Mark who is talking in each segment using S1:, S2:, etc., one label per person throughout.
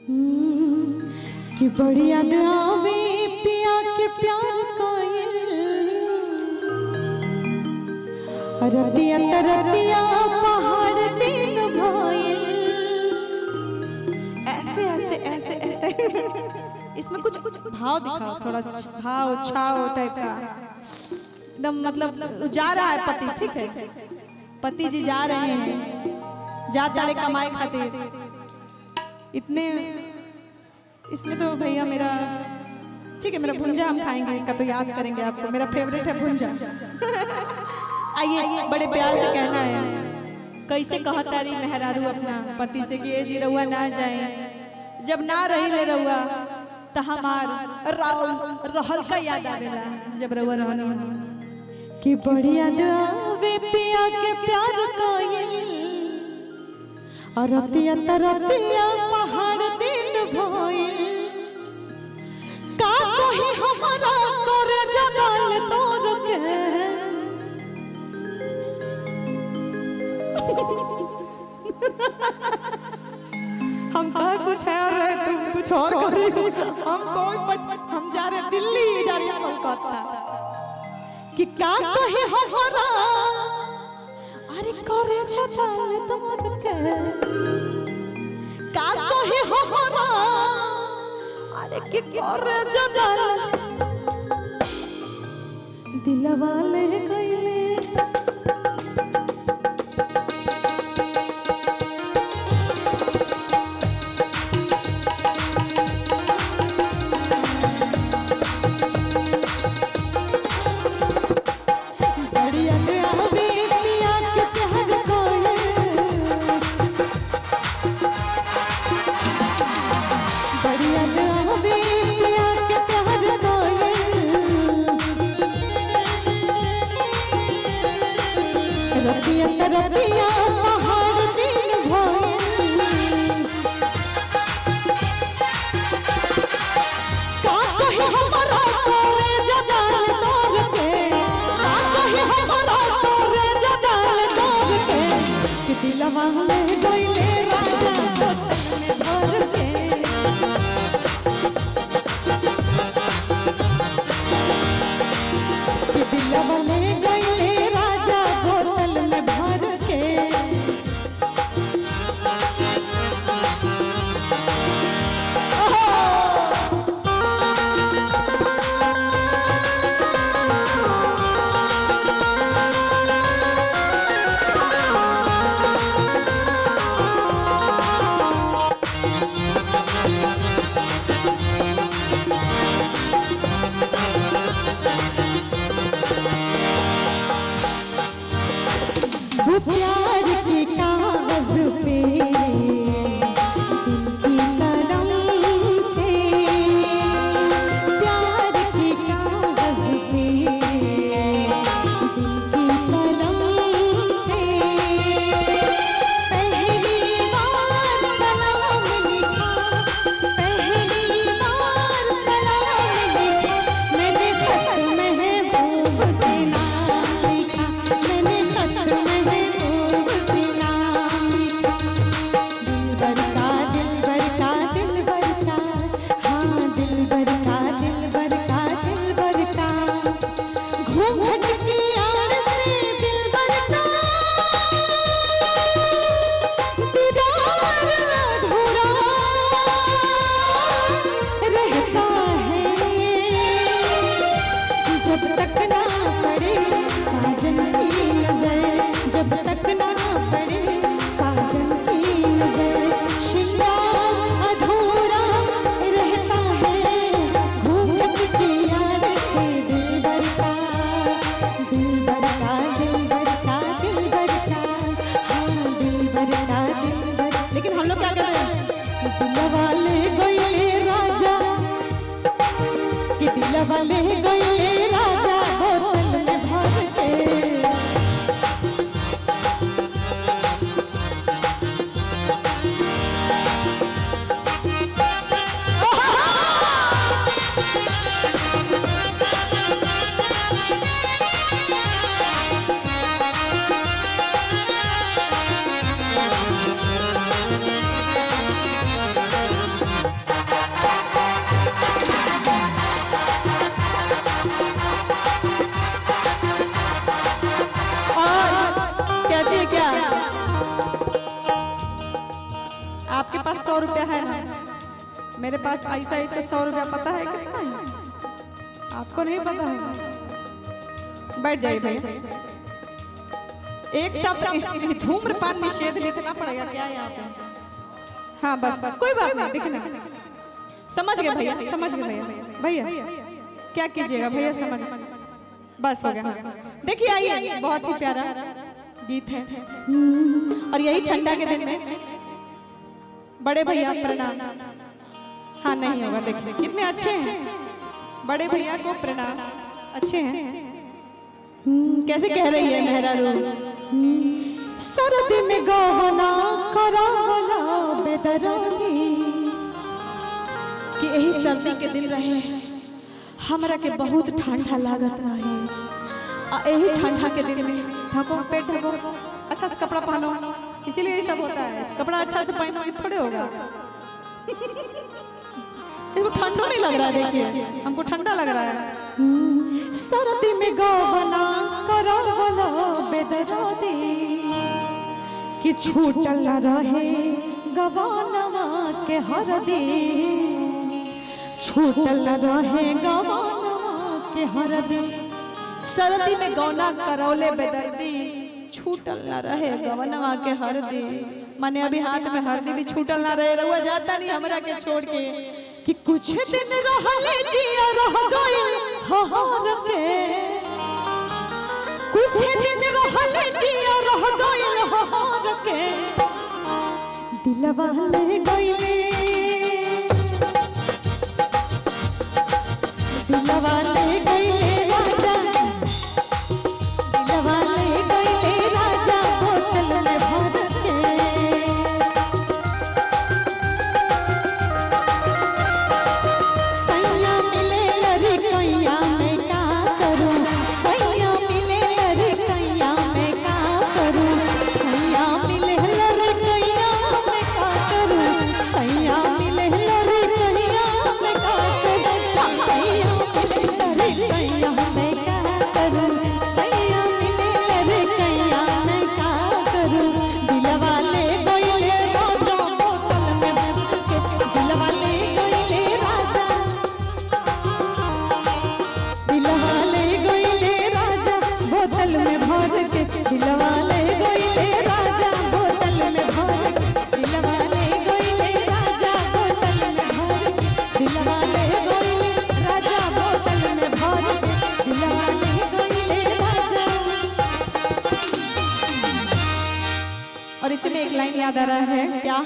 S1: कि बड़ी याद आवे पिया के प्यार कोयल रतिया तरतिया पहाड़ दिन भइल। ऐसे ऐसे ऐसे ऐसे इसमें कुछ कुछ भाव दिखाओ, थोड़ा भाव छाव टाइप का एकदम, मतलब जा रहा है पति, ठीक है, पति जी जा रहे हैं, जा रहे कमाए खातिर इतने। इसमें तो भैया मेरा, ठीक है, मेरा भुंजा हम खाएंगे, इसका तो याद करेंगे आपको, मेरा फेवरेट है भुंजा। आइए बड़े प्यार से कहना है, कैसे कहता रही मेहरारू अपना पति से कि ए जी रहुआ ना जाए, जब ना रही ले रहुआ तो हमार रहल का याद आवेला, जब रहुआ रहनी कि बड़ी याद आवे पिया के प्यार कोयल और रतिया तरतिया पहाड़ दिन भइल। का कही हमारा करे जगाल तोर के हम कहा कुछ है और तुम कुछ और कर रही हो। हम जा रहे दिल्ली, जा रहे कोलकाता, कि का कही हमारा अरे करे जगाल तोर के, का कही हमारा अरे के करे जगाल दिलवा ले गइले। रतिया पहाड़ दिन भइल। का कहे हमारा करे जगाल तोर के, का कहे हमारा करे जगाल तोर के, कि दिलवा में गइले राजा बोतल में भर के, कि दिलवा में गइले राजा बोतल में भर के। वो प्यार के कागज पे दिल की कलम से, प्यार के कागज पे दिल की कलम से, पहली बार सलाम लिखा, पहली बार सलाम लिखा, मैंने खत महबूब के नाम लिखा, मैंने खत महबूब के नाम लिखा। दिल बरका हाँ दिल बरका दिल बरका, घूंघट की आड़ से दिल बरका, दीदार अधूरा रहता है, जब तक ना पड़े साजन की नजर, जब तक ना पड़े साजन की नजर, श्रृंगार अधूरा रहता है, घूंघट की आड़ से दिल बरका, दिल बरका दिल बरका दिल बरका, हाँ दिल बरका दिल बरका। लेकिन हम लोग क्या कर रहे हैं, दिलवा ले गइले राजा, कि दिलवा ले गइले राजा बोतल में भर के। 100 रुपया है ना, मेरे पास ऐसा 100 रुपया पता है कितना है? आपको नहीं पता है? बैठ जाइए भैया। एक शब्द धूम्रपान निषेध लिखना पड़ेगा क्या यहाँ पे? हाँ बस बस कोई बात नहीं, दिखना समझ गए भैया, समझ गए भैया। भैया क्या कीजिएगा भैया, समझ बस हो गया। देखिए आइए, बहुत ही प्यारा गीत है और यही ठंडा के दिन में बड़े भैया प्रणाम। हाँ नहीं होगा, देखिए कितने अच्छे हैं बड़े भैया को प्रणाम, अच्छे हैं। कैसे कह रही है मेहरारू, सर्दी में गहना करावला बेदरानी, कि यही सर्दी के दिन रहे हमरा के बहुत ठंडा लागत रहे, यही ठंडा के दिन में ढको पेट ढको, अच्छा से कपड़ा पहनो, इसीलिए ये सब होता है। कपड़ा अच्छा से पहनोगे थोड़े होगा। इसको ठंडा नहीं लग रहा है, देखिए हमको ठंडा लग रहा है। सर्दी में गहना करावला बेदरानी, कि छूटल न रहे गवानवा के हरदी, छूटल न रहे गवानवा के हरदी। सर्दी में गौना करौले बेदर्दी, छूटल न रहे गवनवा के हरदी। माने अभी हाथ में हरदी भी छूटल न रहे, रहुआ जाता नहीं हमरा के छोड़ के, कि कुछ दिन रहले जिया रह गए हार के, कुछ दिन रहले जिया रह गए हार के, दिलवा ले गइले, दिलवा ले गइले राजा, दिलवा ले गइले राजा बोतल में भर के। सैया मिले लरी कैया में का करूं, सैया मिले लरी कैया में का करूं, सैया मिले लरी कैया में का करूं, सैया मिले लरी कैया में का करूं, सैया मिले लरी कैया में का करूं, सैया मिले लरी कैया में का करूं। दिलवा ले गइले राजा बोतल में भर के, दिलवा ले गइले राजा, दिलवा ले गइले राजा बोतल में भर के, दिलवा ले गइले राजा बोतल में भर के, दिलवा ले गइले राजा बोतल में भर के, दिलवा ले गइले राजा बोतल में भर के, दिलवा ले गइले राजा। और इसमें एक लाइन याद आ रहा है क्या,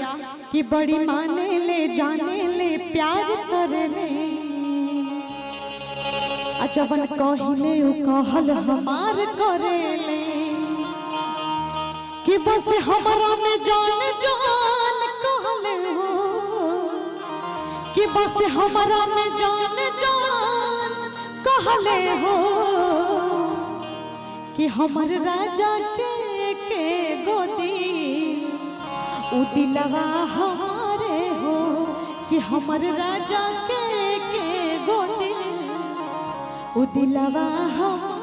S1: कि बड़ी माने ले जाने ले प्यार करे ले, अजबन कहिले उ कहल हमार करे ले, कि बस हमरा में जान जान कहले हो, कि बस हमरा में जान जान कहले हो, कि हमर राजा के गोदी उ दिलवा हमारे हो, कि हमर राजा के गोदी उ दिलवा हमारे